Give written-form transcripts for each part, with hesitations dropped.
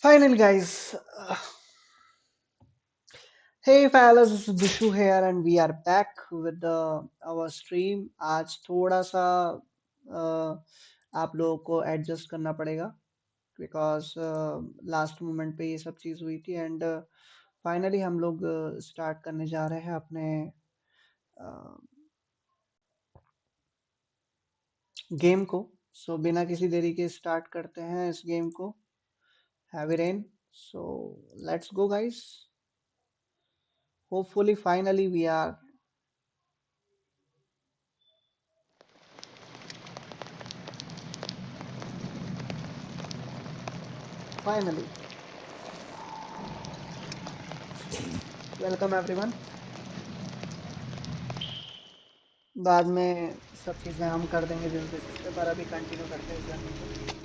Finally, guys. Hey fellas, this is Dushu here, and we are back with our stream. आज थोड़ा सा आप लोगों को एडजस्ट करना पड़ेगा बिकॉज लास्ट मोमेंट पे ये सब चीज़ हुई थी एंड फाइनली हम लोग स्टार्ट करने जा रहे हैं अपने गेम को. सो बिना किसी देरी के स्टार्ट करते हैं इस गेम को. Heavy rain. So let's go guys. Hopefully finally we are finally. Welcome everyone. बाद में सब चीज़ें हम कर देंगे जिस बेसिस पे, पर अभी कंटिन्यू करते हैं इस जर्नी को.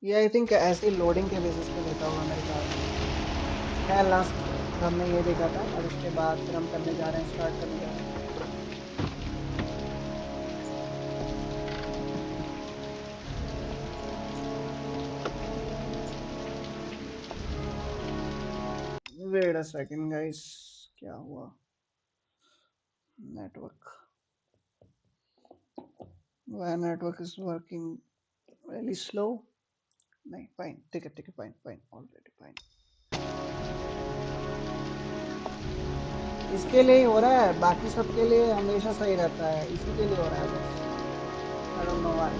ये आई थिंक ऐसे लोडिंग के बेसिस पे लेता होगा मेरे ख्याल से. खैर लास्ट हमने ये देखा था और उसके बाद फिर हम करने जा रहे हैं, स्टार्ट करने जा रहे हैं. वेट अ सेकंड गाइस, क्या हुआ? Network. Why network is working really slow. नहीं, फाइन, ठीक है, फाइन फाइन, ऑलरेडी फाइन. इसके लिए ही हो रहा है, बाकी सबके लिए हमेशा सही रहता है, इसी के लिए हो रहा है बस. I don't know why.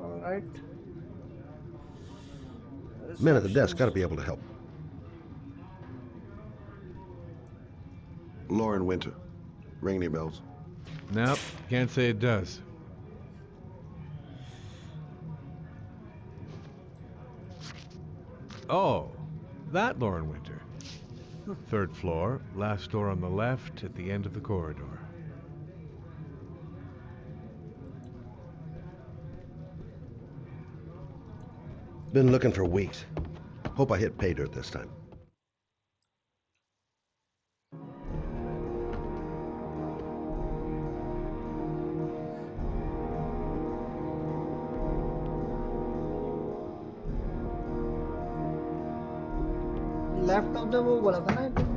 Alright. Men at the desk Receptions. got to be able to help. Lauren Winter. Ring any bells? Nope, can't say it does. Oh, that Lauren Winter. Third floor, last door on the left at the end of the corridor. Been looking for weeks. Hope I hit pay dirt this time. Left of the वो बोला था ना, I think.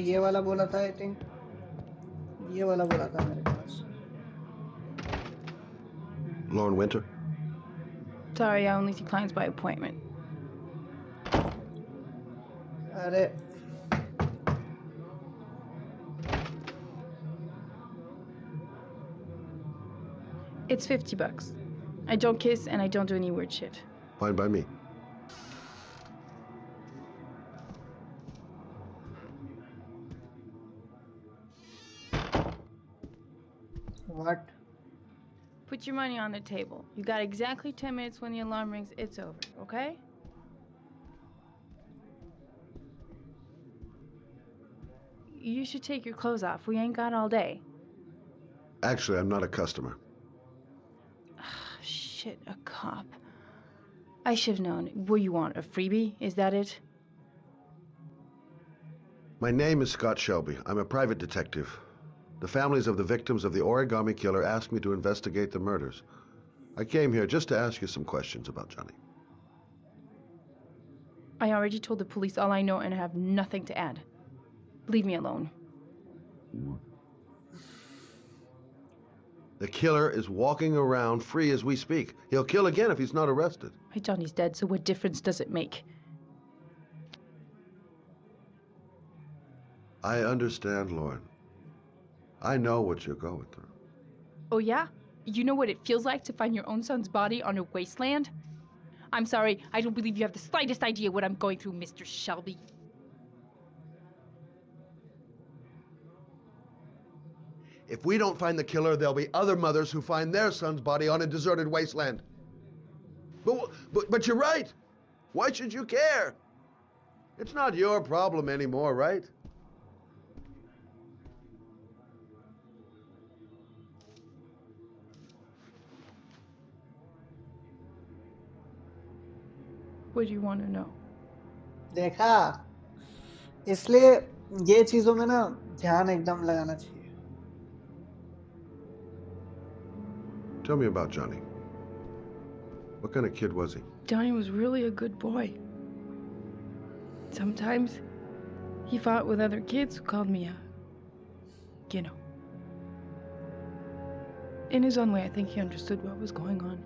ये वाला बोला था, I think. ये वाला बोला था मेरे पास. Lauren Winter? Sorry, I only see clients by appointment. अरे It's $50. I don't kiss and I don't do any weird shit. Fine by me. What? Put your money on the table. You got exactly 10 minutes when the alarm rings. It's over, okay? You should take your clothes off. We ain't got all day. Actually, I'm not a customer. Shit, a cop. I should have known. What do you want, a freebie? Is that it? My name is Scott Shelby. I'm a private detective. The families of the victims of the origami killer asked me to investigate the murders. I came here just to ask you some questions about Johnny. I already told the police all I know and I have nothing to add. Leave me alone. The killer is walking around free as we speak. He'll kill again if he's not arrested. My Johnny's dead, so what difference does it make? I understand, Lauren. I know what you're going through. Oh yeah? You know what it feels like to find your own son's body on a wasteland? I'm sorry, I don't believe you have the slightest idea what I'm going through, Mr. Shelby. If we don't find the killer, there'll be other mothers who find their son's body on a deserted wasteland. But you're right. Why should you care? It's not your problem anymore, right? What do you want to know? देखा, इसलिए ये चीजों में ना ध्यान एकदम लगाना चाहिए. Tell me about Johnny. What kind of kid was he? Johnny was really a good boy. Sometimes he fought with other kids who called me you know. In his own way, I think he understood what was going on.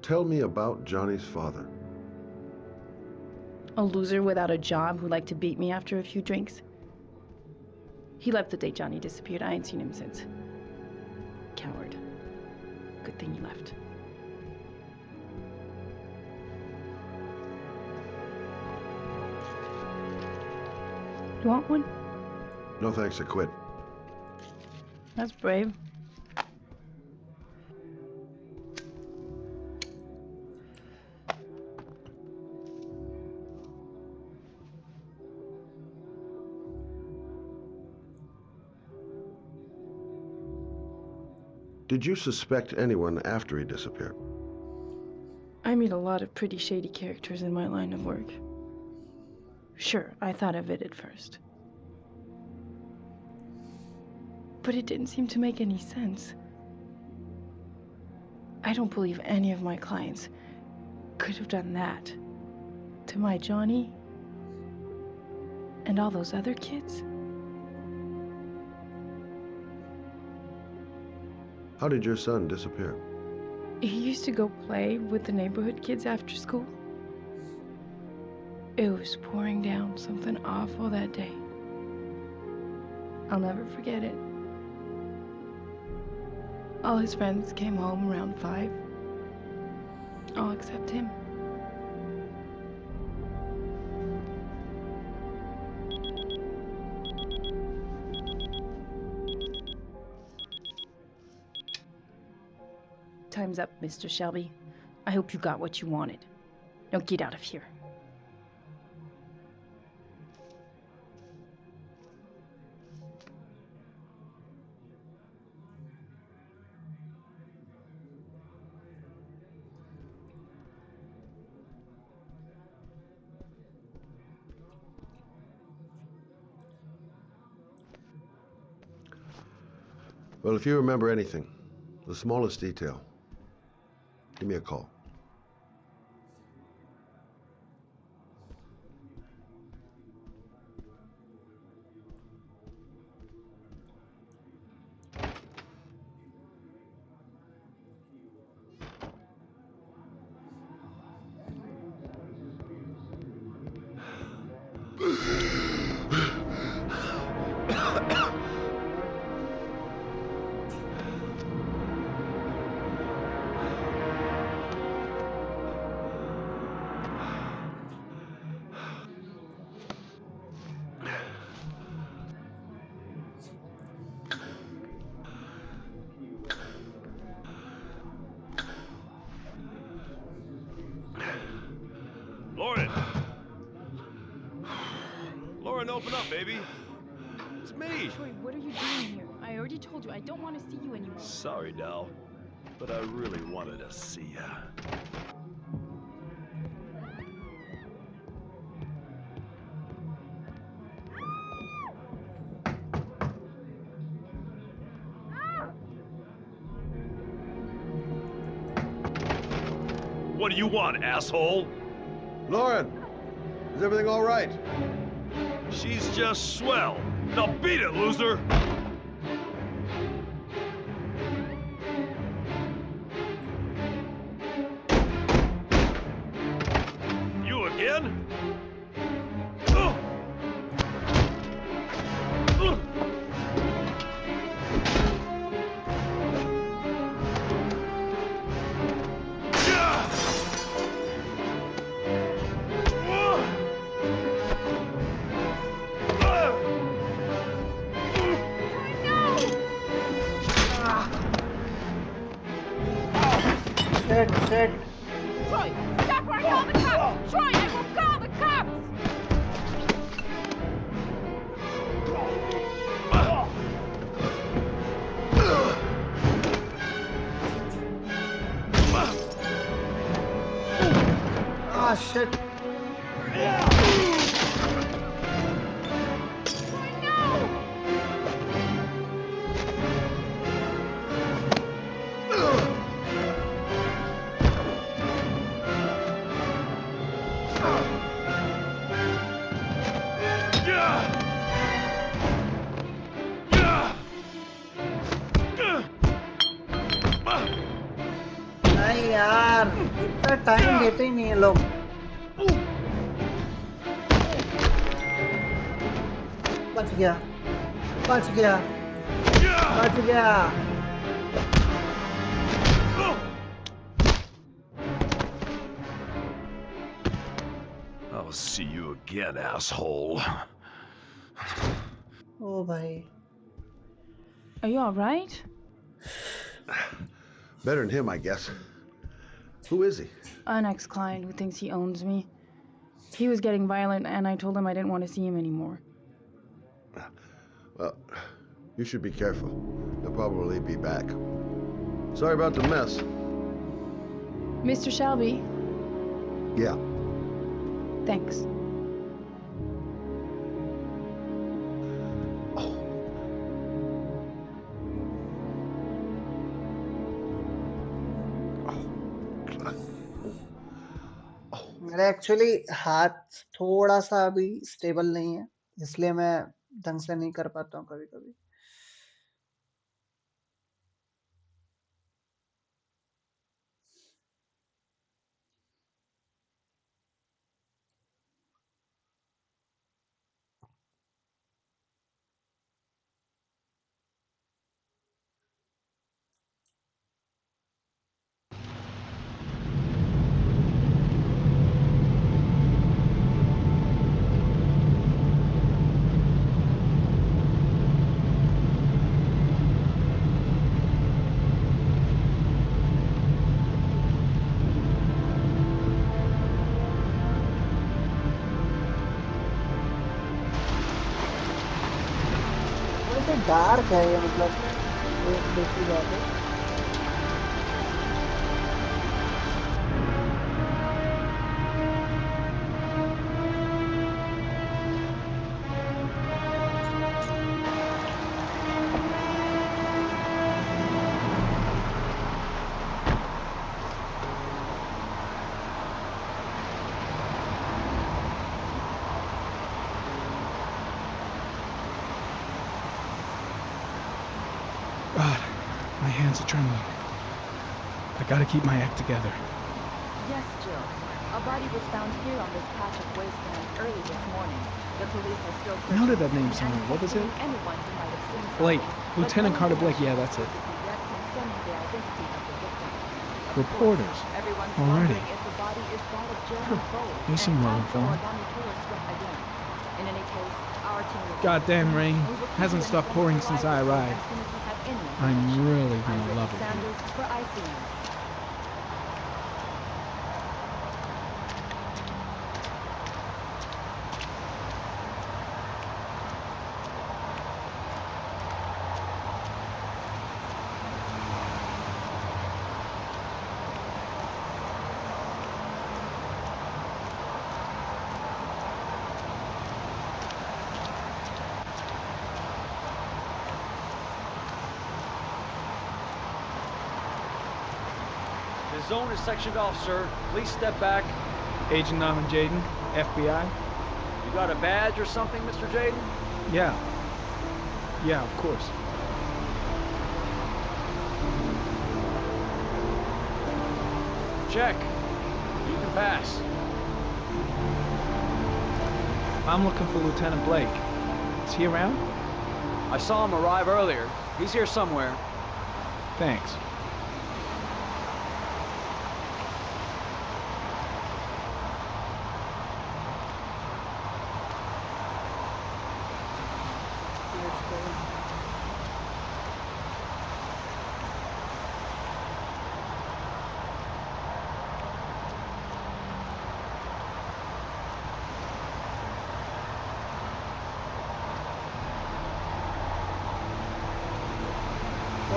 Tell me about Johnny's father. A loser without a job who liked to beat me after a few drinks. He left the day Johnny disappeared. I ain't seen him since. Coward. Good thing he left. You want one? No thanks, I quit. That's brave. Did you suspect anyone after he disappeared? I meet a lot of pretty shady characters in my line of work. Sure, I thought of it at first. But it didn't seem to make any sense. I don't believe any of my clients could have done that to my Johnny and all those other kids. How did your son disappear? He used to go play with the neighborhood kids after school. It was pouring down something awful that day. I'll never forget it. All his friends came home around 5. All except him. Time's up, Mr. Shelby. I hope you got what you wanted. Now get out of here. Well, if you remember anything, the smallest detail, give me a call. Lauren, open up, baby. It's me. Troy, what are you doing here? I already told you I don't want to see you anymore. Sorry, doll, but I really wanted to see ya. What do you want, asshole? Lauren, is everything all right? She's just swell. Now beat it, loser! You again? Shit नहीं यार इतना time देते ही नहीं है लोग बच गया बच गया बच गया I'll see you again, asshole. ओ भाई Are you alright? Better than him, I guess. Who is he? An ex-client who thinks he owns me. He was getting violent and I told him I didn't want to see him anymore. Well, you should be careful. They'll probably be back. Sorry about the mess. Mr. Shelby, Yeah. thanks. मेरा actually हाथ थोड़ा सा अभी stable नहीं है इसलिए मैं ढंग से नहीं कर पाता हूँ कभी कभी वैसे डार्क है ये मतलब देखी जाए तो God, my hands are trembling. I gotta keep my act together. Yes, Jill. A body was found here on this patch of wasteland early this morning. The police are still searching. Noted that name somewhere. What was it? Anyone who might have seen Blake. something, Lieutenant but Carter no Blake. Yeah, that's it. information yet concerning the identity of the victim. Of Reporters. course, everyone's Already. wondering if the body is that of Jeremy Bowles. Here's some more and info. Origami Killer Sweat again. In any case, our team is... Goddamn rain. We will keep Hasn't you stopped informed pouring of since the I live arrived. as soon as we have any I'm information. really I'm gonna Brittany love it here. Sanders for ICM. The zone is sectioned off, sir. Please step back. Agent Norman Jaden, FBI. You got a badge or something, Mr. Jaden? Yeah. Yeah, of course. Check. You can pass. I'm looking for Lieutenant Blake. Is he around? I saw him arrive earlier. He's here somewhere. Thanks.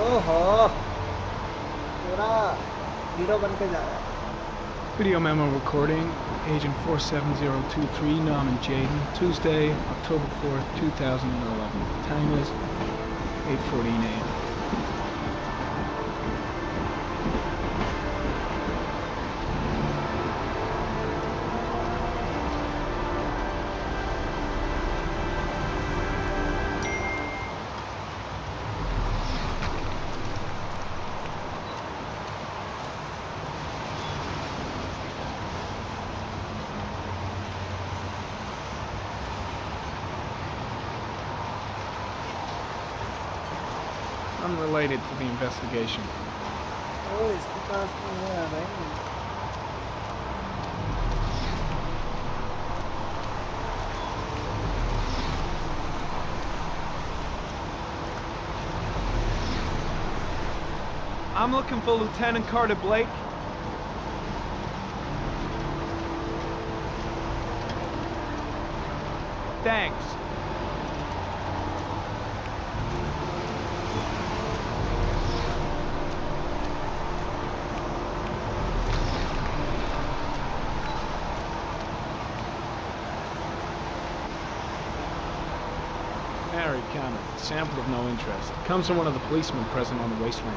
ओहो पूरा hero बन के जा रहा है Video memo recording, Agent 47023, Norman Jaden, Tuesday, October 4th, 2011. Time is 8:14 a.m. Unrelated to the investigation. Oh, इसके पास तो है भाई. I'm looking for Lieutenant Carter Blake. Thanks. Married comment. Sample of no interest. Comes from one of the policemen present on the wasteland.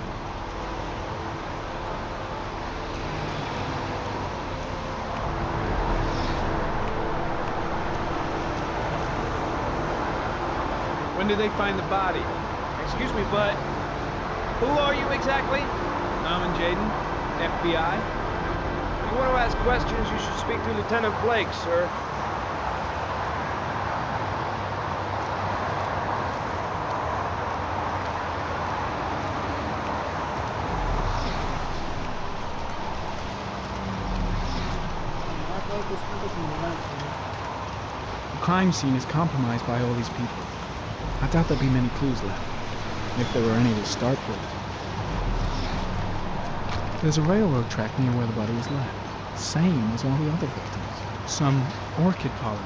When did they find the body? Excuse me, but who are you exactly? Norman Jaden, FBI. If you want to ask questions, you should speak to Lieutenant Blake, sir. The crime scene is compromised by all these people. I doubt there'll be many clues left, if there were any to start with. There's a railroad track near where the body was left. Same as all the other victims. Some orchid pollen.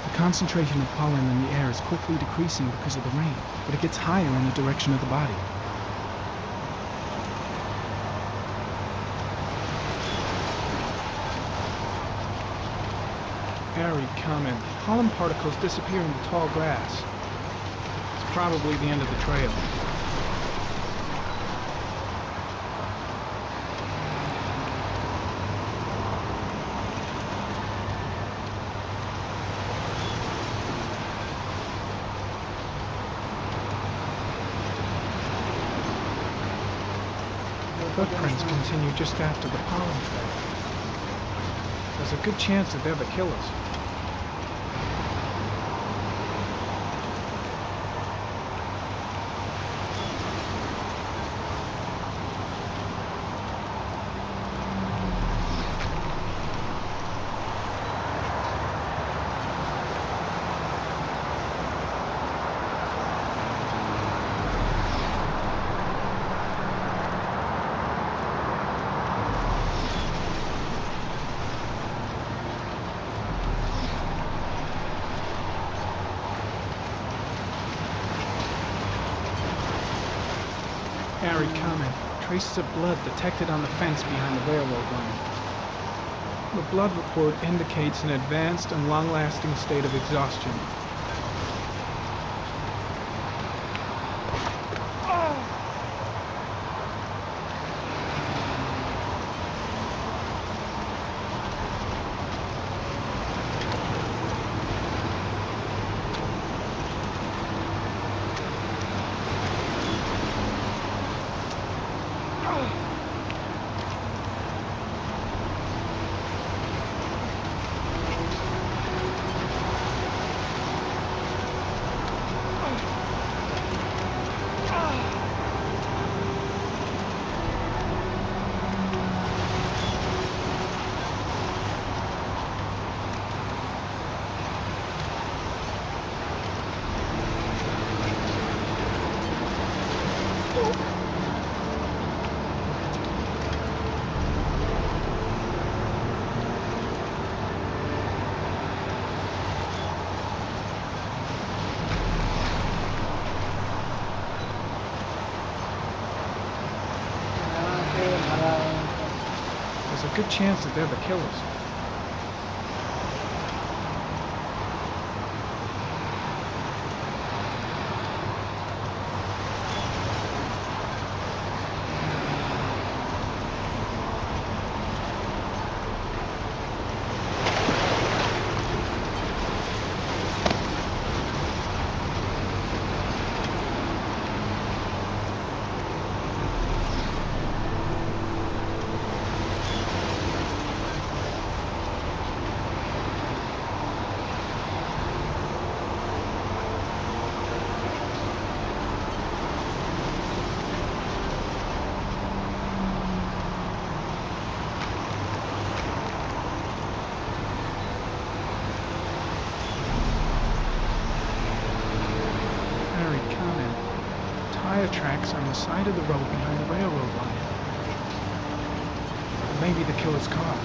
The concentration of pollen in the air is quickly decreasing because of the rain, but it gets higher in the direction of the body. Airy comment. Pollen particles disappear in the tall grass. It's probably the end of the trail. Footprints continue just after the pollen trail. There's a good chance that they're the killers. Harry comment. Traces of blood detected on the fence behind the railroad line. The blood report indicates an advanced and long-lasting state of exhaustion. good chance that they're the killers. Tracks on the side of the road behind the railroad line. Maybe the killer's car.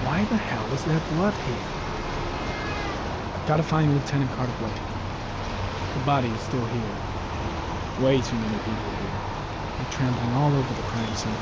Why the hell is there blood here? I've got to find Lieutenant Carter Blake. The body is still here. Way too many people here. They're trampling all over the crime scene.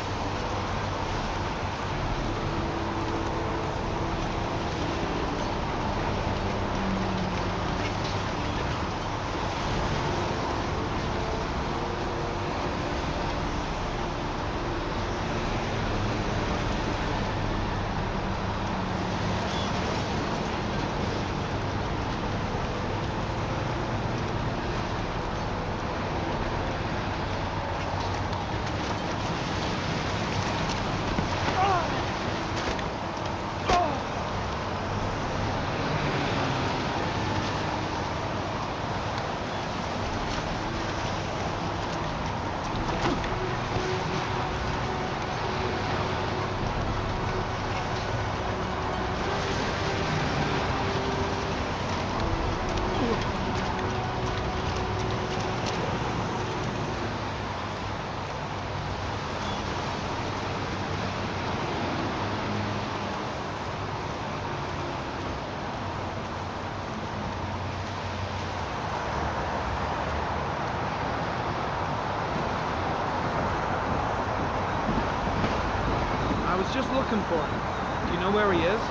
I was just looking for him. Do you know where he is?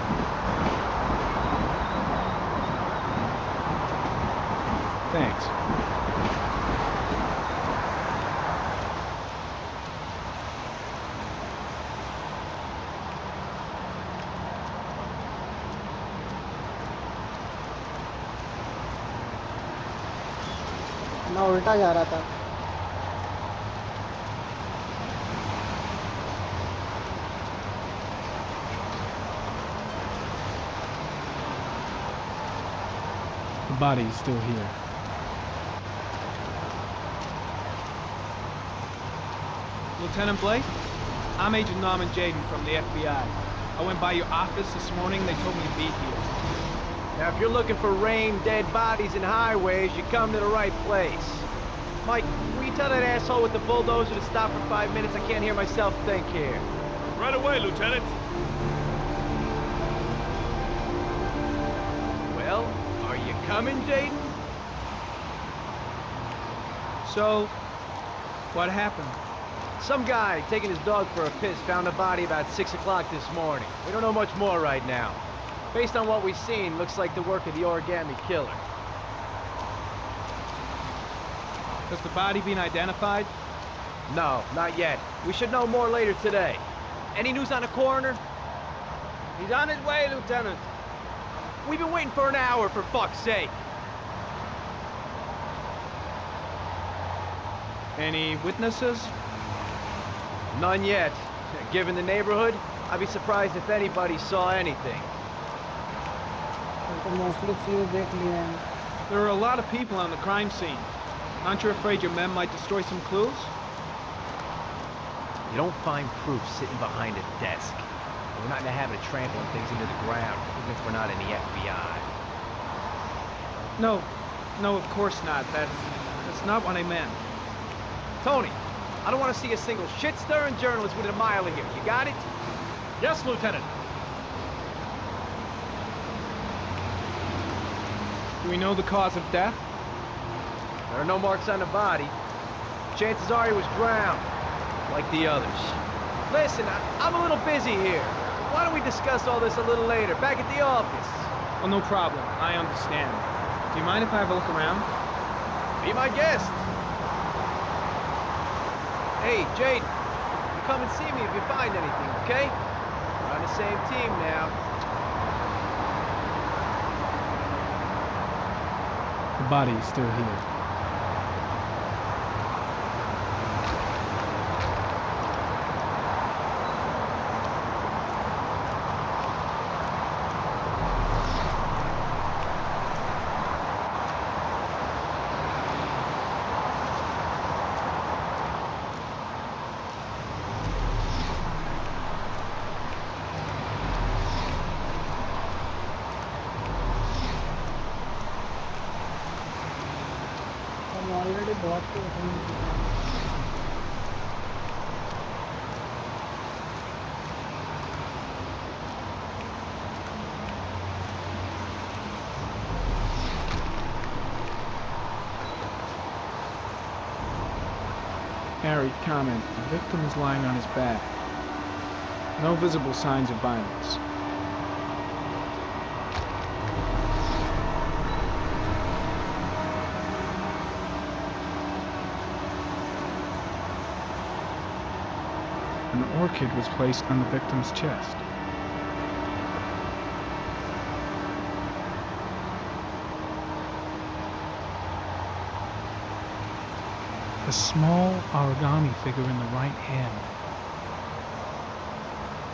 Thanks. ना उल्टा जा रहा था. The body is still here. Lieutenant Blake? I'm Agent Norman Jaden from the FBI. I went by your office this morning. They told me to be here. Now, if you're looking for rain, dead bodies, and highways, you come to the right place. Mike, will you tell that asshole with the bulldozer to stop for 5 minutes? I can't hear myself think here. Right away, Lieutenant. Well, are you coming, Jaden? So, what happened? Some guy taking his dog for a piss found a body about 6 o'clock this morning. We don't know much more right now. Based on what we've seen, looks like the work of the origami killer. Has the body been identified? No, not yet. We should know more later today. Any news on the coroner? He's on his way, Lieutenant. We've been waiting for an hour, for fuck's sake. Any witnesses? None yet. Given the neighborhood, I'd be surprised if anybody saw anything. तो mostly चीज़ देख लिए हैं. There are a lot of people on the crime scene. Aren't you afraid your men might destroy some clues? You don't find proof sitting behind a desk. We're not in the habit of trampling things into the ground, even if we're not in the FBI. No, of course not. That's not what I meant. Tony, I don't want to see a single shit-stirring journalist within a mile of here. You got it? Yes, Lieutenant. Do we know the cause of death? There are no marks on the body. Chances are he was drowned, like the others. Listen, I'm a little busy here. Why don't we discuss all this a little later, back at the office? Oh, no problem. I understand. Do you mind if I have a look around? Be my guest. Hey, Jaden, you come and see me if you find anything, okay? We're on the same team now. The body is still here. हम already बहुत कुछ उठा चुके हैं। Harry, comment. The victim is lying on his back. No visible signs of violence. An orchid was placed on the victim's chest. A small origami figure in the right hand.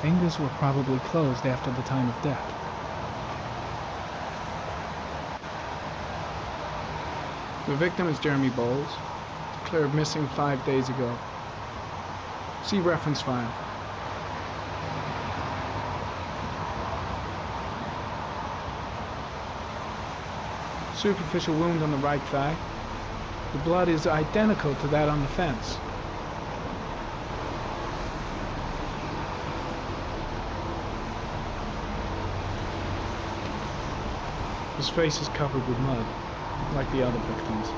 Fingers were probably closed after the time of death. The victim is Jeremy Bowles, declared missing 5 days ago. See reference file. Superficial wound on the right thigh. The blood is identical to that on the fence. His face is covered with mud, like the other victims.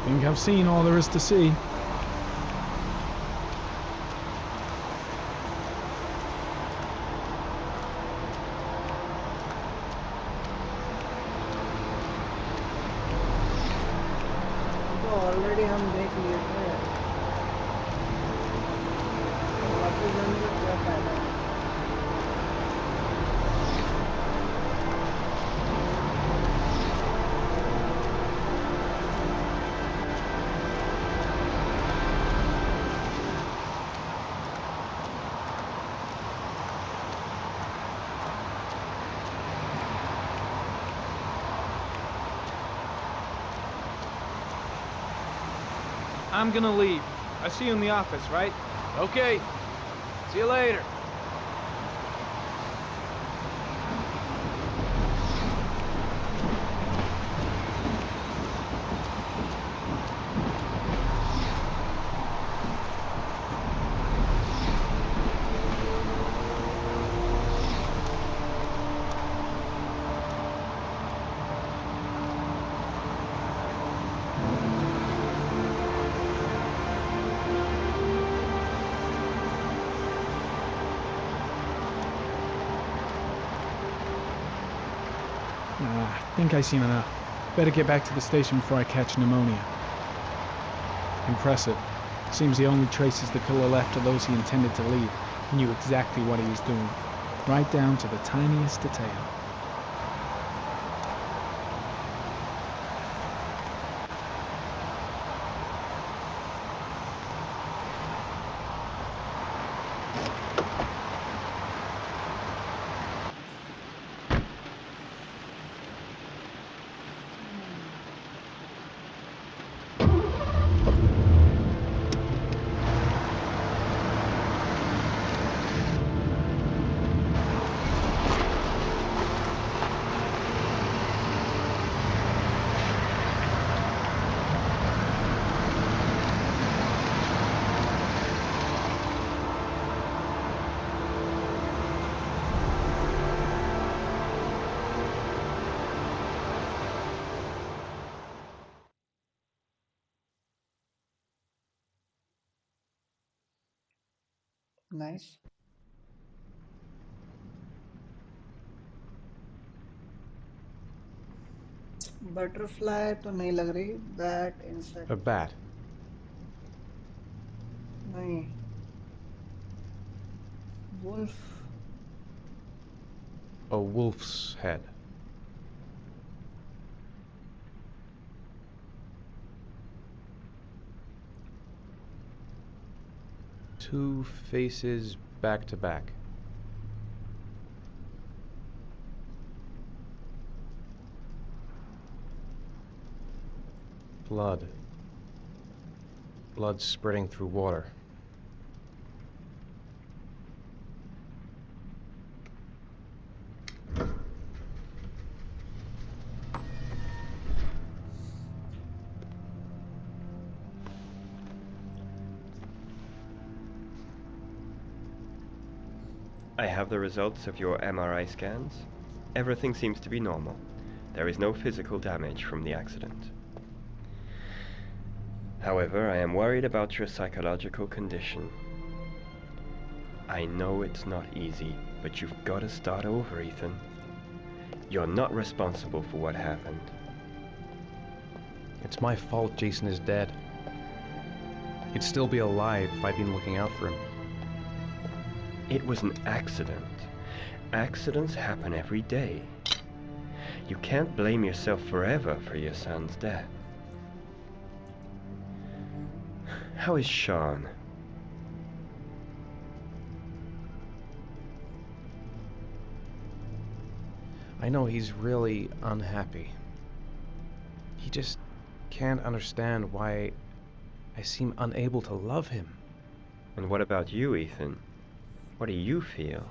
Think I've seen all there is to see. तो already हम देख लिए थे। तो वापस जाने का क्या फायदा है? I'm gonna leave. I see you in the office, right? Okay. See you later. I think I've seen enough. Better get back to the station before I catch pneumonia. Impressive. Seems the only traces the killer left are those he intended to leave. He knew exactly what he was doing, right down to the tiniest detail. Nice. Butterfly तो नहीं लग रही, bat A insect bat. नहीं, wolf A wolf's head. Two faces back to back. Blood. Blood spreading through water. I have the results of your MRI scans. Everything seems to be normal. There is no physical damage from the accident. However, I am worried about your psychological condition. I know it's not easy, but you've got to start over, Ethan. You're not responsible for what happened. It's my fault Jason is dead. He'd still be alive if I'd been looking out for him. It was an accident. Accidents happen every day. You can't blame yourself forever for your son's death. How is Sean? I know he's really unhappy. He just can't understand why I seem unable to love him. And what about you, Ethan? What do you feel?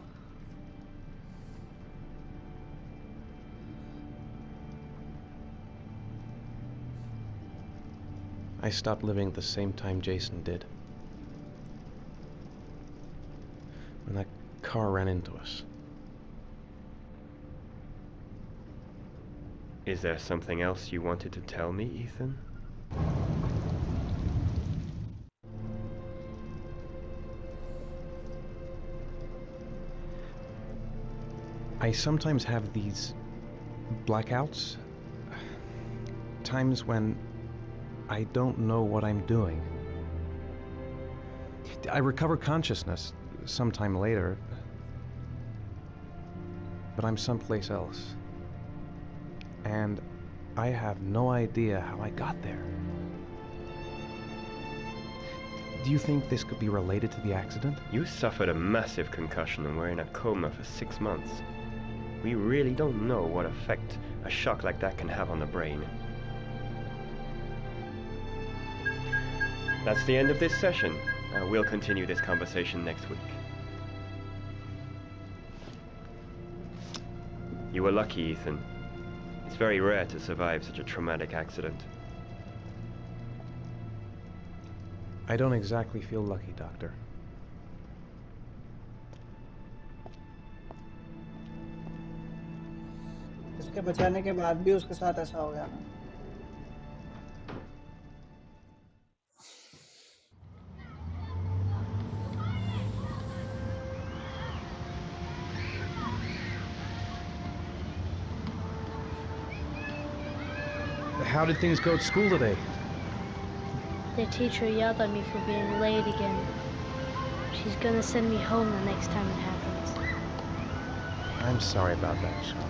I stopped living at the same time Jason did. When that car ran into us. Is there something else you wanted to tell me, Ethan? I sometimes have these blackouts. Times when I don't know what I'm doing. I recover consciousness sometime later, but I'm someplace else. And I have no idea how I got there. Do you think this could be related to the accident? You suffered a massive concussion and were in a coma for 6 months. We really don't know what effect a shock like that can have on the brain. That's the end of this session. We'll continue this conversation next week. You were lucky, Ethan. It's very rare to survive such a traumatic accident. I don't exactly feel lucky, Doctor. इसके बचाने के बाद भी उसके साथ ऐसा हो गया ना। How did things go at school today? The teacher yelled at me for being late again. She's gonna send me home the next time it happens. I'm sorry about that, Sean.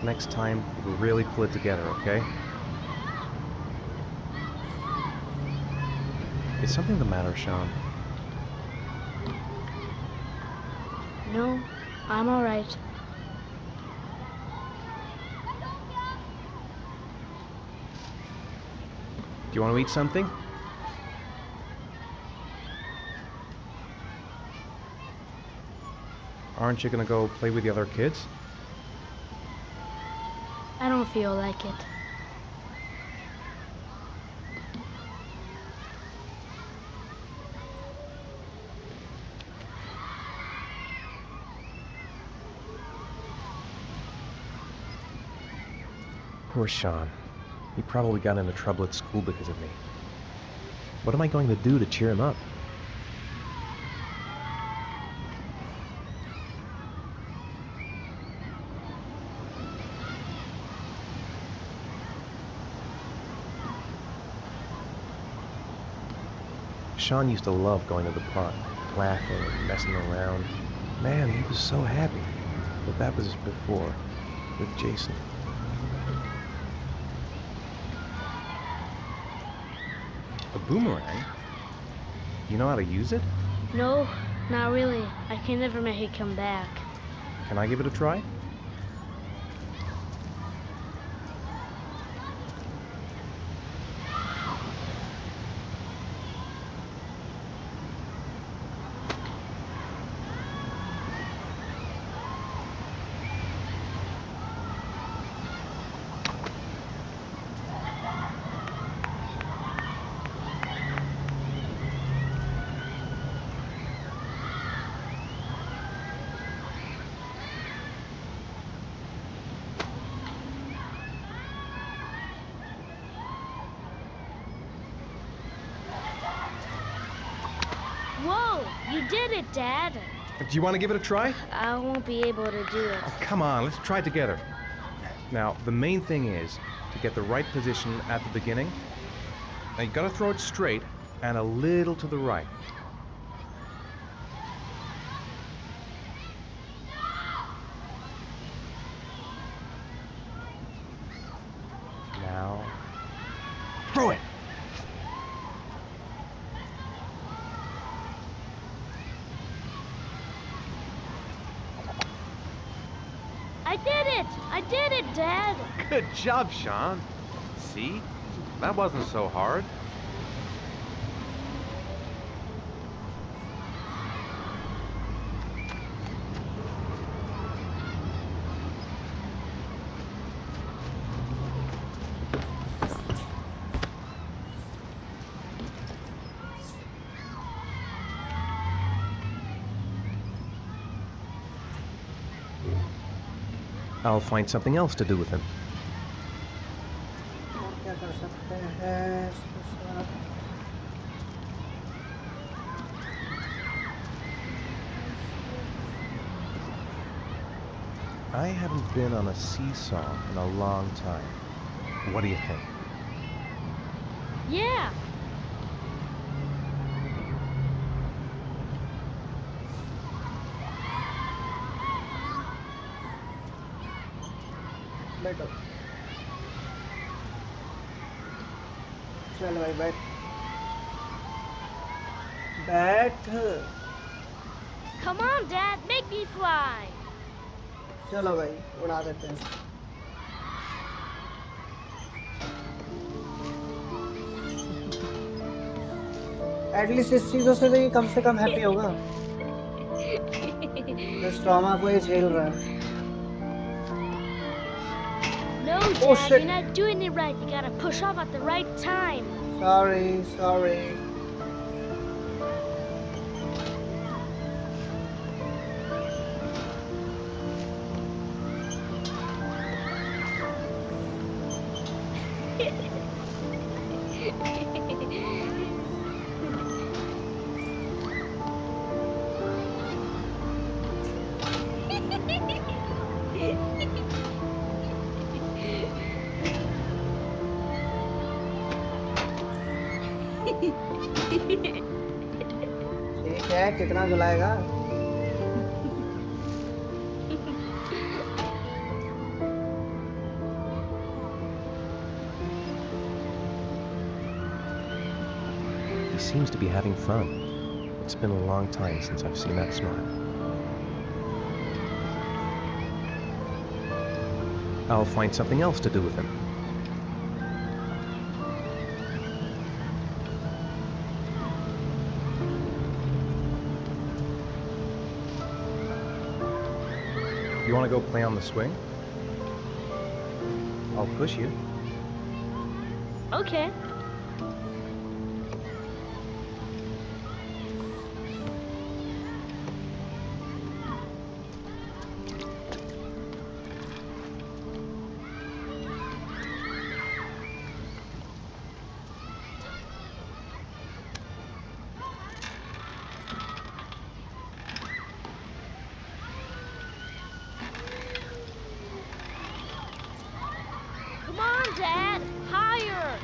Next time, we'll really pull it together, okay? Is something the matter, Sean? No, I'm alright. Do you want to eat something? Aren't you gonna go play with the other kids? I don't feel like it. Poor Sean. He probably got into trouble at school because of me. What am I going to do to cheer him up? Sean used to love going to the park, laughing and messing around. Man, he was so happy. But that was before, with Jason. A boomerang? You know how to use it? No, not really. I can never make it come back. Can I give it a try? Whoa! You did it, Dad! Do you want to give it a try? I won't be able to do it. Oh, come on, let's try it together. Now, the main thing is to get the right position at the beginning. Now, you gotta throw it straight and a little to the right. Now, throw it! I did it, Dad! Good job, Sean. See? That wasn't so hard. I'll find something else to do with him. क्या कर सकते हैं इसके साथ? I haven't been on a seesaw in a long time. What do you think? Yeah! बैठो चल भाई बैठ बैठ Come on, Dad, make me fly! चलो भाई उड़ा देते हैं एटलीस्ट इस चीजों से तो ये कम से कम हैप्पी होगा इस ट्रॉमा को ये झेल रहा है No, Dad, Oh, shit. you're not doing it right. You gotta push off at the right time. sorry ठीक है कितना जलाएगा He seems to be having fun. It's been a long time since I've seen that smile. I'll find something else to do with him. You want to go play on the swing? I'll push you. Okay. Come on, Dad! Higher!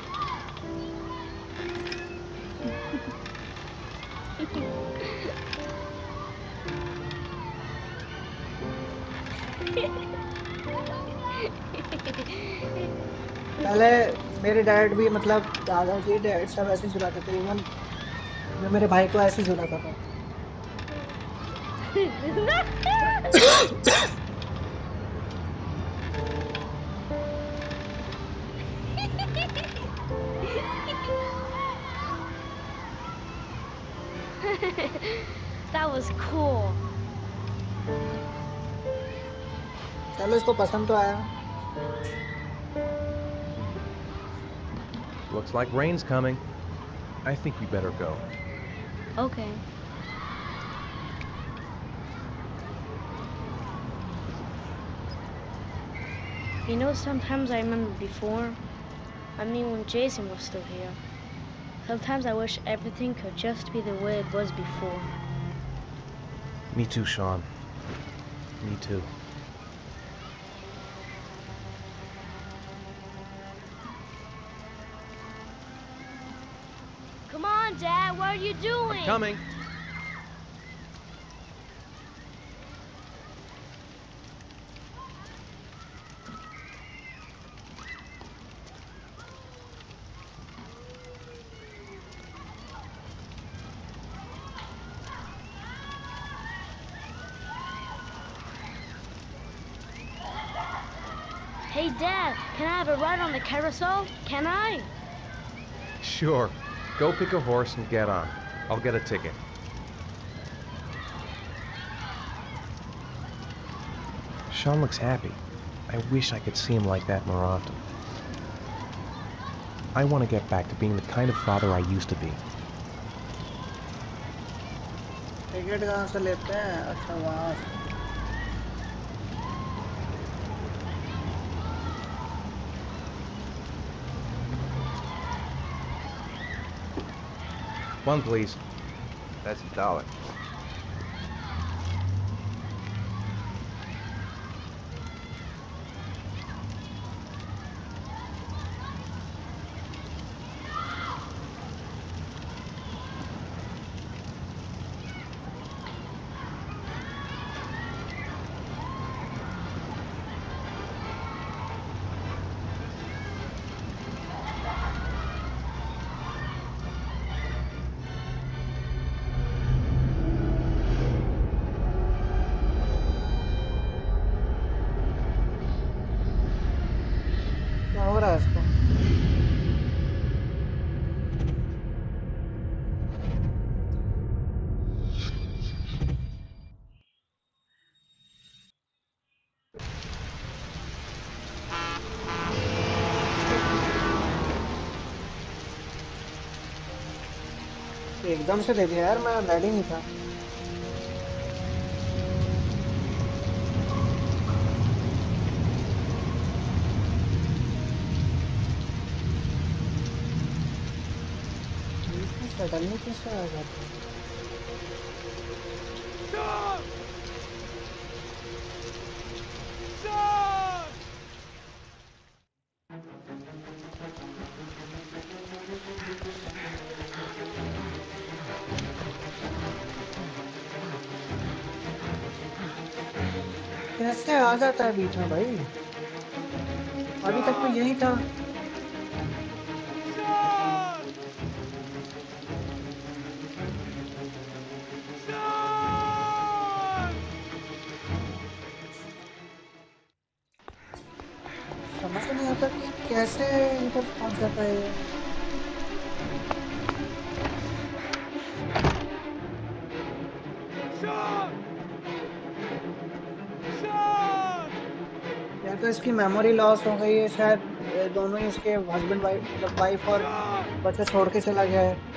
पहले मेरे dad भी मतलब दादाजी dad सब ऐसे ही सुलाते थे, even मैं मेरे भाई को ऐसे ही सुलाता था। That was cool. चलो इसको पसंद तो आया। Looks like rain's coming. I think we better go. Okay. You know, sometimes I remember before. I mean, when Jason was still here. Sometimes I wish everything could just be the way it was before. Me too, Sean. Me too. Come on, Dad, what are you doing? I'm coming. Hey, Dad, can I have a ride on the carousel? Can I? Sure. Go pick a horse and get on. I'll get a ticket. Sean looks happy. I wish I could see him like that more often. I want to get back to being the kind of father I used to be. Ticket कहाँ से लेते हैं? अच्छा वहाँ से। One, please. That's $1. क्या हो रहा है इसको? एकदम से दे दिया यार, मैं रेडी नहीं था। सडनली कैसे आ जाता है? कैसे आ जाता है बीच में भाई? अभी तक तो यही था। समझ नहीं आता कि कैसे इधर पहुंच जाता है ये। या तो इसकी मेमोरी लॉस हो गई है शायद, दोनों ही इसके हस्बैंड वाइफ मतलब वाइफ और बच्चा छोड़ के चला गया है।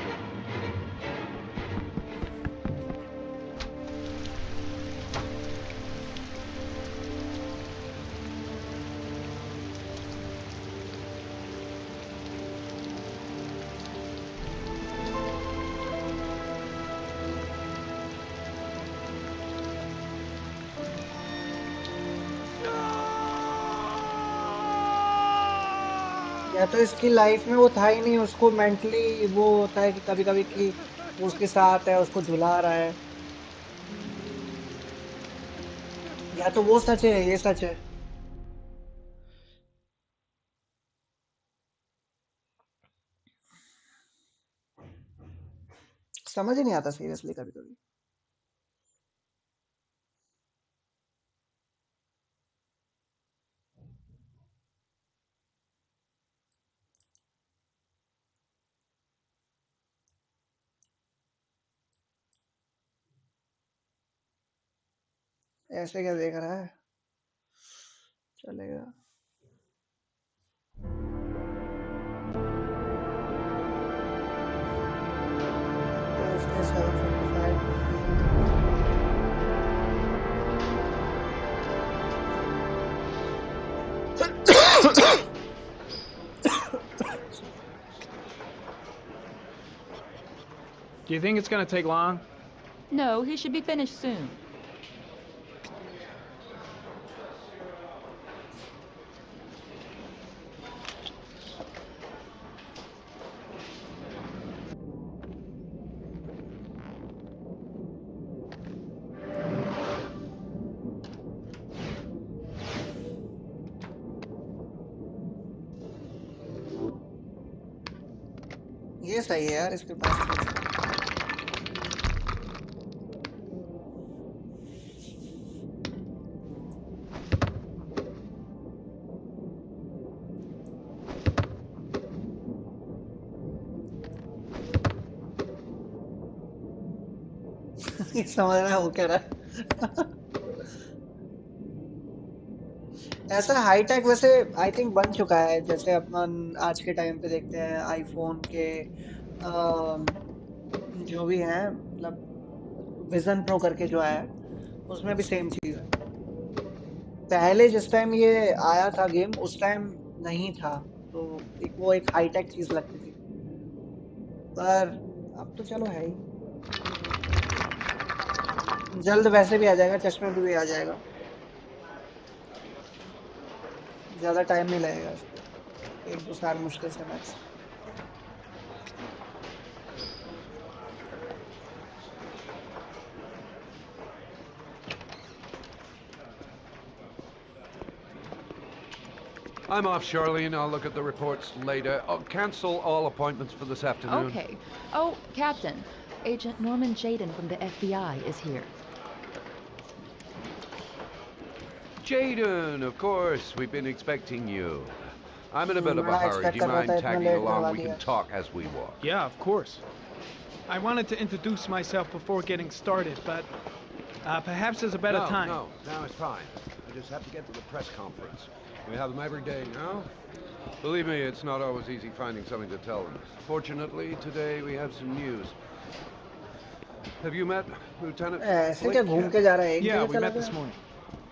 या तो इसकी लाइफ में वो था ही नहीं, उसको मेंटली वो होता है कि कभी कभी कि वो उसके साथ है, उसको झुला रहा है। या तो वो सच है, ये सच है। समझ ही नहीं आता सीरियसली कभी कभी। ऐसे क्या देख रहा है? चलेगा। Thursday 7:45. Do you think it's gonna take long? No, he should be finished soon. ये सही है यार, इसके पास कुछ ये समझ रहा है वो कह रहा है। ऐसा हाईटेक वैसे आई थिंक बन चुका है, जैसे अपन आज के टाइम पे देखते हैं आईफोन के जो भी है, मतलब विजन प्रो करके जो आया है उसमें भी सेम चीज है। पहले जिस टाइम ये आया था गेम उस टाइम नहीं था, तो वो एक हाईटेक चीज लगती थी, पर अब तो चलो है ही। जल्द वैसे भी आ जाएगा, चश्मे पे भी आ जाएगा, ज्यादा टाइम नहीं लगेगा इसको, 1-2 साल मुश्किल से max. I'm off, Charlene. I'll look at the reports later. I'll cancel all appointments for this afternoon. Okay. Oh, Captain. Agent Norman Jaden from the FBI is here. Jaden, of course. We've been expecting you. I'm in a bit of a बड़ा hurry. expect Do you कर रहा mind था, इतना tagging late along? करवा We दिया। can talk as we walk. Yeah, of course. I wanted to introduce myself before getting started, but perhaps there's a better time. No, now it's fine. I just have to get to the press conference. We have them every day now. Believe me, it's not always easy finding something to tell them. Fortunately, today we have some news. Have you met Lieutenant ऐसे Malik क्या घूम के जा रहा है, एक Yeah, जगह we चला met this गया, morning.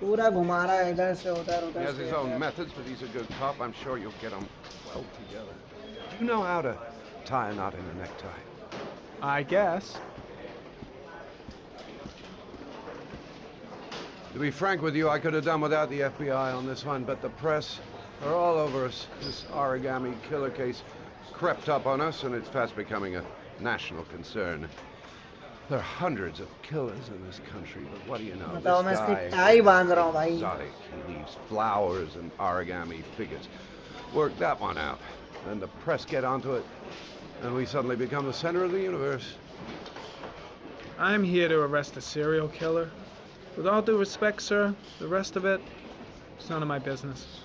पूरा घुमा रहा है इधर से उधर, He उधर has से his own इधर। methods, but he's a good cop. I'm sure you'll get on well together. Do you know how to tie a knot in a necktie? I guess. To be frank with you, I could have done without the FBI on this one, but the press are all over us. This origami killer case crept up on us, and it's fast becoming a national concern. There are hundreds of killers in this country, but what do you know? बताओ, मैं This इसकी guy tie is बांध रहा हूँ भाई। exotic. He leaves flowers and origami figures. Work that one out. Then the press get onto it, and we suddenly become the center of the universe. I'm here to arrest a serial killer. With all due respect, sir, the rest of it, it's none of my business.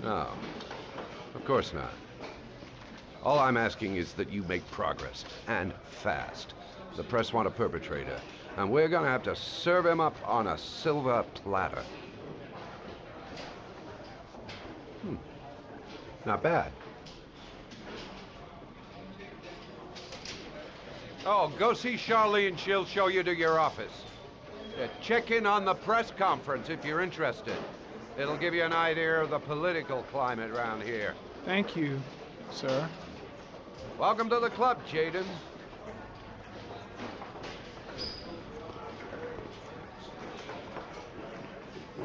No, of course not. All I'm asking is that you make progress, and fast. The press want a perpetrator, and we're gonna have to serve him up on a silver platter. Not bad. Oh, go see Charlene. She'll show you to your office. Check in on the press conference if you're interested. It'll give you an idea of the political climate around here. Thank you, sir. Welcome to the club, Jaden.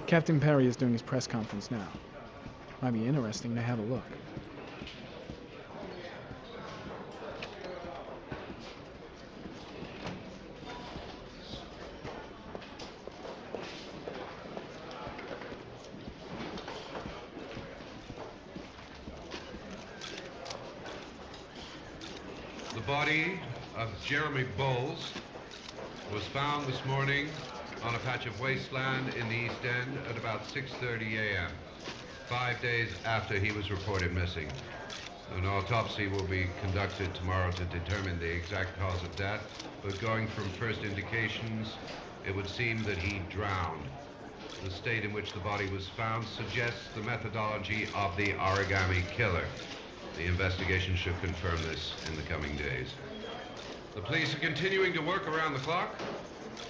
Captain Perry is doing his press conference now. Might be interesting to have a look. body of Jeremy Bowles was found this morning on a patch of wasteland in the East End at about 6:30 a.m., 5 days after he was reported missing. An autopsy will be conducted tomorrow to determine the exact cause of death, but going from first indications, it would seem that he drowned. The state in which the body was found suggests the methodology of the origami killer. The investigation should confirm this in the coming days. The police are continuing to work around the clock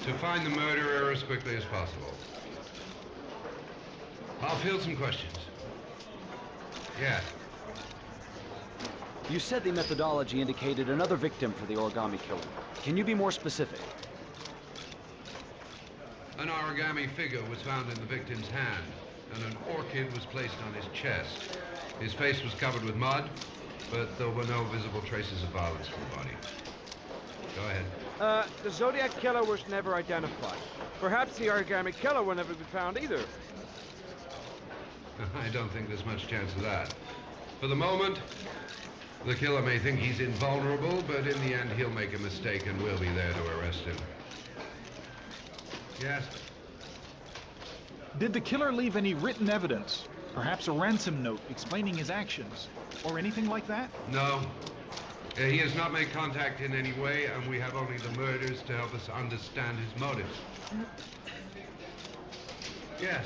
to find the murderer as quickly as possible. I'll field some questions. Yes. You said the methodology indicated another victim for the origami killer. Can you be more specific? An origami figure was found in the victim's hand, and an orchid was placed on his chest. His face was covered with mud, but there were no visible traces of violence from the body. Go ahead. The Zodiac killer was never identified. Perhaps the origami killer will never be found either. I don't think there's much chance of that. For the moment, the killer may think he's invulnerable, but in the end he'll make a mistake and we'll be there to arrest him. Yes? Did the killer leave any written evidence? Perhaps a ransom note explaining his actions? Or anything like that? No. He has not made contact in any way, and we have only the murders to help us understand his motives. Yes.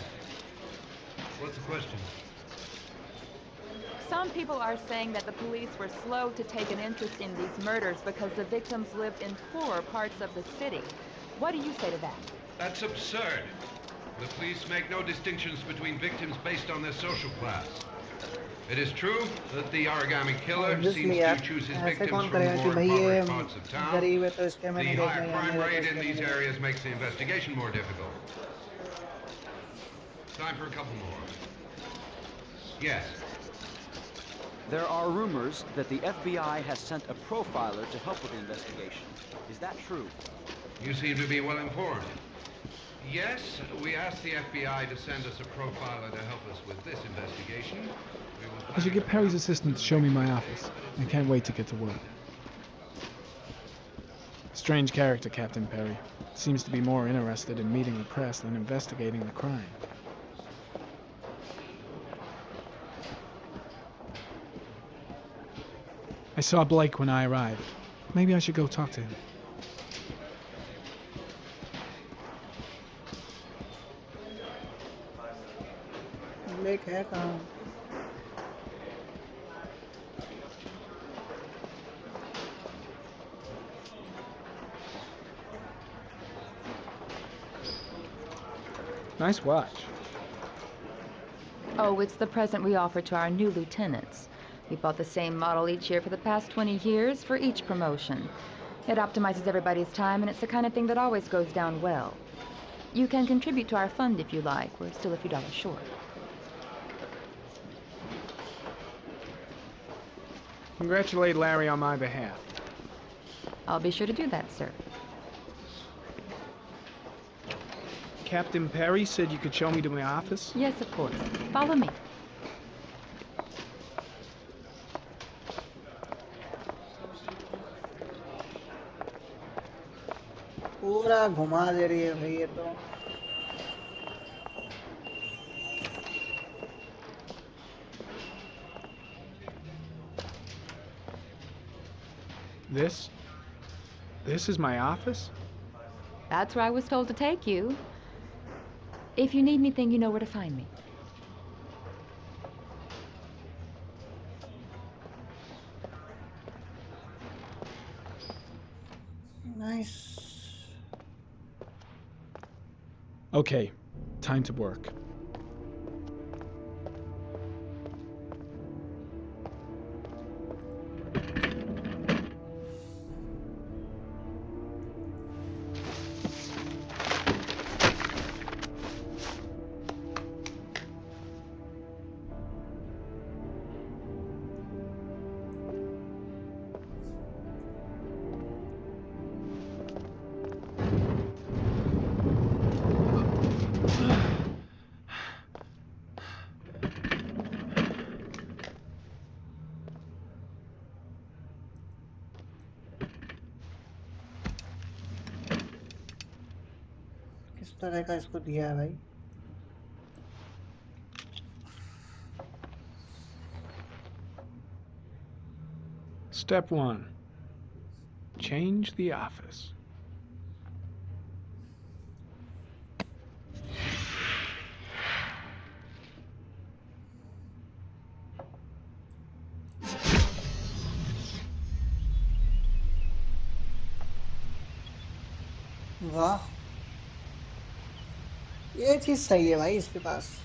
What's the question? Some people are saying that the police were slow to take an interest in these murders because the victims lived in poorer parts of the city. What do you say to that? That's absurd. The police make no distinctions between victims based on their social class. It is true that the origami killer seems to choose his victims from more impoverished parts of town. The higher crime rate in these areas makes the investigation more difficult. Time for a couple more. Yes. There are rumors that the FBI has sent a profiler to help with the investigation. Is that true? You seem to be well informed. Yes, we asked the FBI to send us a profiler to help us with this investigation. I should get Perry's assistant to show me my office. I can't wait to get to work. Strange character, Captain Perry. Seems to be more interested in meeting the press than investigating the crime. I saw Blake when I arrived. Maybe I should go talk to him. Blake है कहाँ? Nice watch. Oh, it's the present we offer to our new lieutenants. We bought the same model each year for the past 20 years for each promotion. It optimizes everybody's time, and it's the kind of thing that always goes down well. You can contribute to our fund if you like. We're still a few dollars short. Congratulate Larry on my behalf. I'll be sure to do that, sir. Captain Perry said you could show me to my office? Yes, of course. Follow me. पूरा घुमा दे रही है भाई ये तो. This is my office? That's where I was told to take you. If you need anything, you know where to find me. Nice. Okay, time to work. तरह का इसको दिया है भाई? Step 1. Change the office. वाह, ये चीज सही है भाई इसके पास।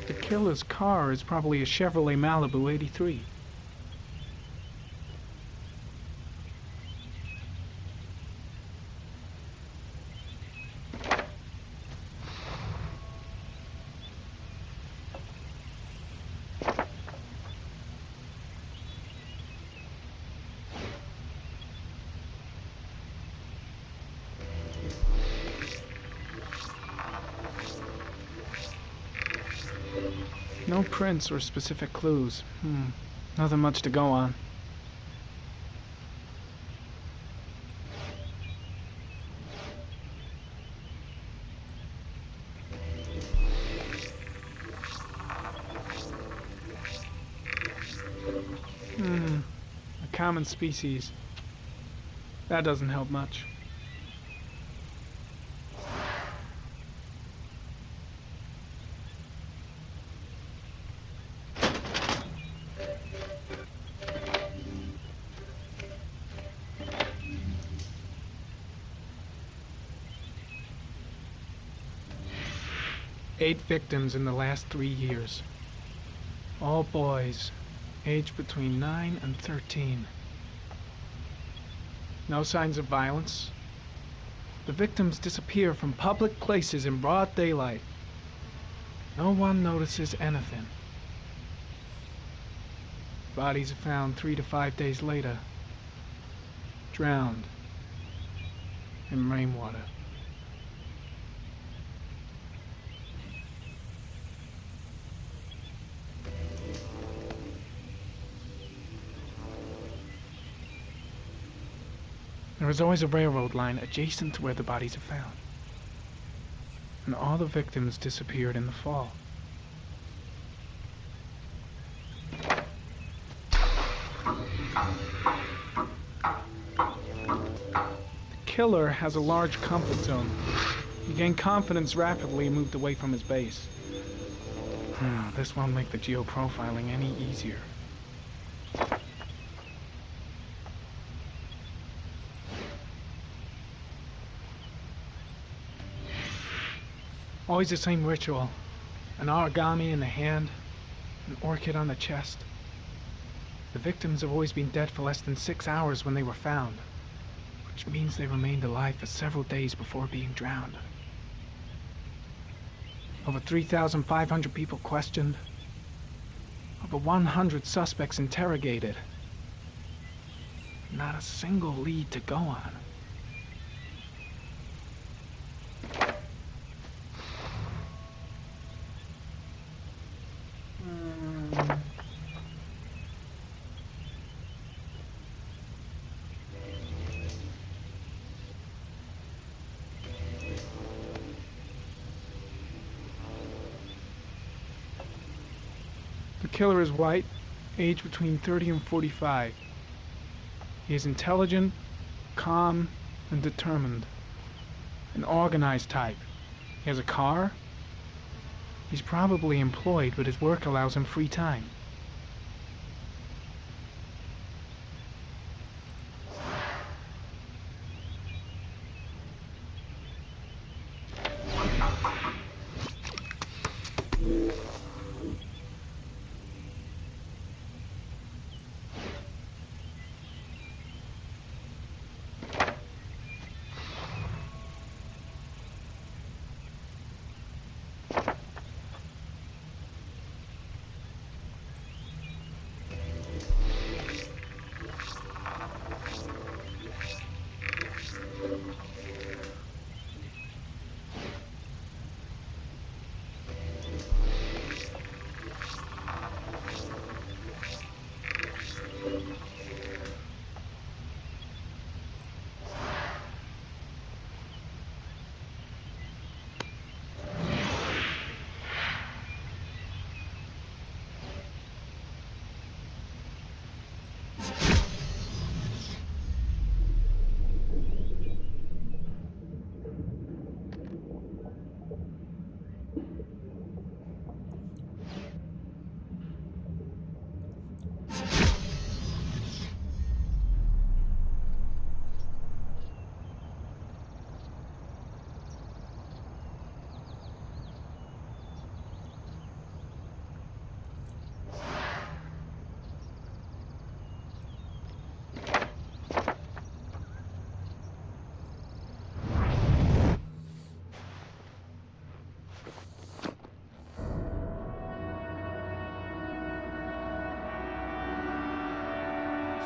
The killer's car is probably a Chevrolet Malibu 83. No prints or specific clues. Nothing much to go on. A common species. That doesn't help much. Eight victims in the last 3 years. All boys, aged between 9 and 13. No signs of violence. The victims disappear from public places in broad daylight. No one notices anything. Bodies are found 3 to 5 days later, drowned in rainwater. There is always a railroad line adjacent to where the bodies are found. And all the victims disappeared in the fall. The killer has a large comfort zone. He gained confidence rapidly and moved away from his base. This won't make the geoprofiling any easier. Always the same ritual. An origami in the hand, an orchid on the chest. The victims have always been dead for less than 6 hours when they were found, which means they remained alive for several days before being drowned. Over 3,500 people questioned. Over 100 suspects interrogated. Not a single lead to go on. The killer is white, aged between 30 and 45. He is intelligent, calm, and determined. An organized type. He has a car. He's probably employed, but his work allows him free time.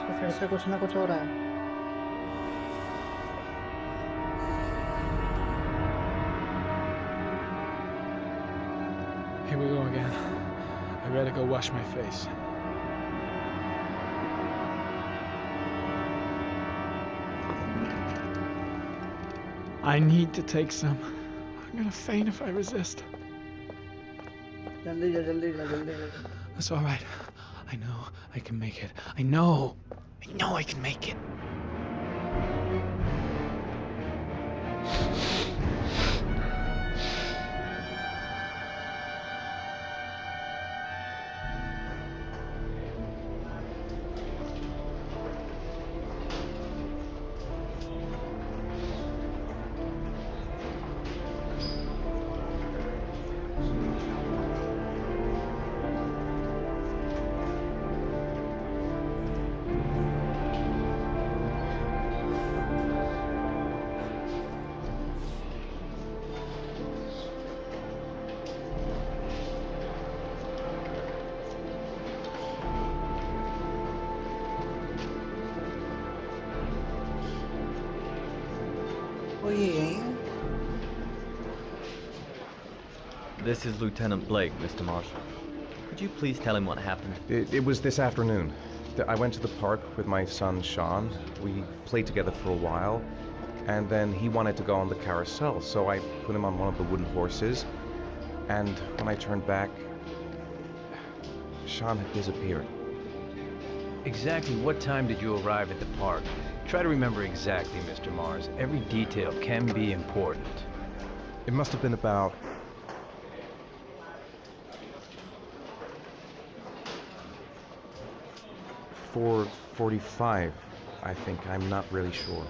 इसको फिर से कुछ ना कुछ हो रहा है। Here we go again. I gotta go wash my face. I need to take some. I'm gonna faint if I resist. जल्दी जा, जल्दी जा, जल्दी जा। That's all right. I know I can make it. I know I can make it. ओ ये यही है। This is Lieutenant Blake, Mr. Marshall. Could you please tell him what happened? It was this afternoon. I went to the park with my son Sean. We played together for a while, and then he wanted to go on the carousel, so I put him on one of the wooden horses, and when I turned back, Sean had disappeared. Exactly what time did you arrive at the park? Try to remember exactly, Mr. Mars. Every detail can be important. It must have been about 4:45, I think. I'm not really sure.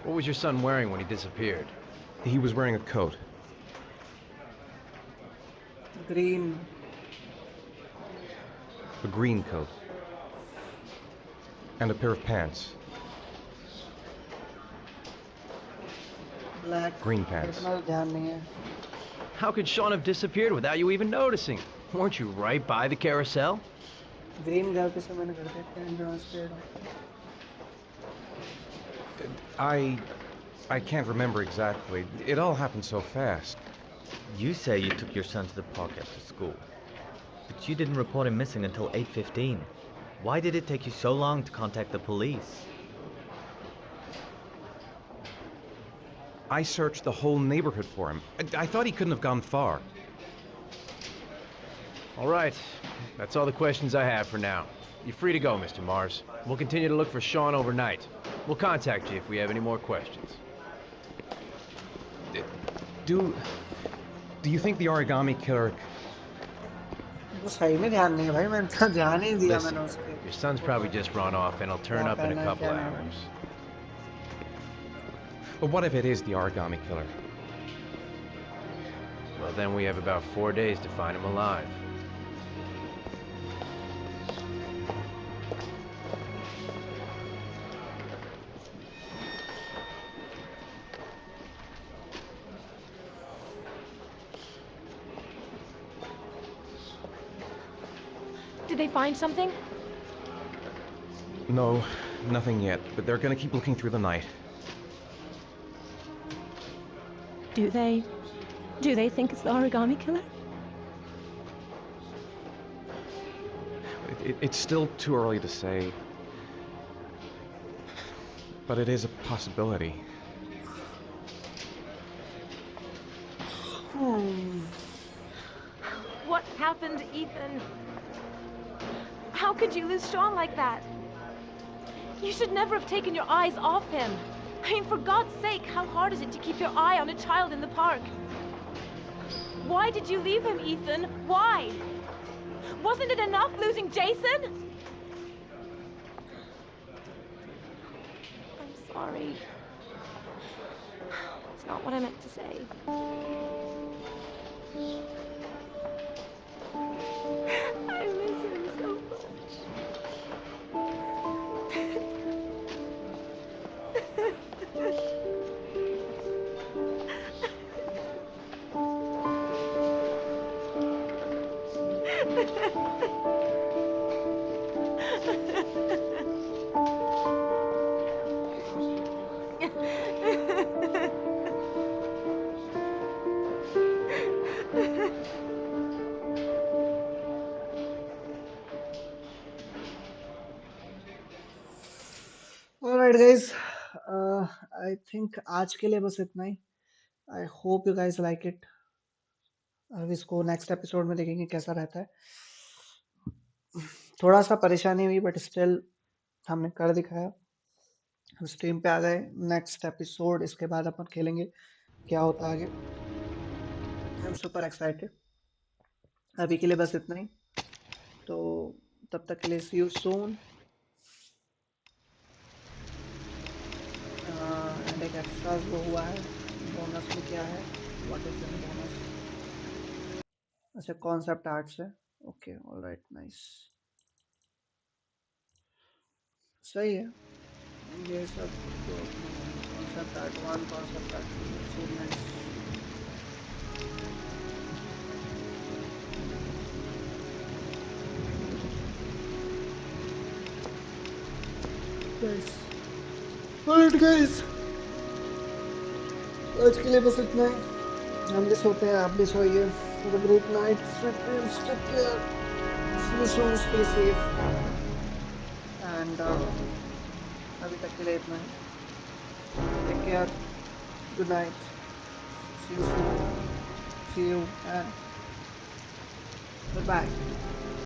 What was your son wearing when he disappeared? He was wearing a coat. Green. A green coat. And a pair of pants. Black. Green pants. इतना ध्यान नहीं है। How could Sean have disappeared without you even noticing? Weren't you right by the carousel? Green गलती से मैंने कर दिया था एंड्रोस पेड़। I can't remember exactly. It all happened so fast. You say you took your son to the park after school, but you didn't report him missing until 8:15. Why did it take you so long to contact the police? I searched the whole neighborhood for him. I thought he couldn't have gone far. All right. That's all the questions I have for now. You're free to go, Mr. Mars. We'll continue to look for Sean overnight. We'll contact you if we have any more questions. Do you think the origami killer... वो सही में ध्यान नहीं है भाई, मैंने तो ध्यान ही दिया मैंने उसके। Your son's probably just run off and he'll turn up in a couple hours. But what if it is the origami killer? Well, then we have about 4 days to find him alive. Did they find something? No, nothing yet, but they're gonna keep looking through the night. Do they think it's the origami killer? It's still too early to say, but it is a possibility. What happened, Ethan? How could you lose Sean like that? You should never have taken your eyes off him. I mean, for God's sake, how hard is it to keep your eye on a child in the park? Why did you leave him, Ethan? Why? Wasn't it enough losing Jason? I'm sorry. It's not what I meant to say. I miss him so much. Guys, I think आज के लिए बस इतना ही। I hope you guys like it. अब इसको next episode में देखेंगे कैसा रहता है। थोड़ा सा परेशानी हुई बट स्टिल हमने कर दिखाया। हम स्ट्रीम पे आ गए। नेक्स्ट एपिसोड इसके बाद अपन खेलेंगे क्या होता है आगे। I am super excited. अभी के लिए बस इतना ही, तो तब तक के लिए सी यू सून। एंड एक एक्स्ट्रास वो हुआ है, बोनस में क्या है, व्हाट इज इन बोनस। अच्छा, कॉन्सेप्ट आर्ट्स है। ओके, ऑलराइट, नाइस, सही है ये सब। तो concept art 1, concept art 2, achievements. Guys, alright guys, आज के लिए बस इतना ही। हम भी सोते हैं, आप भी सोइए। Have a great night, sweet dreams, take care, see you soon, stay safe and अभी तक के लिए इतना ही। Take care, good night, see you soon, see you and bye bye.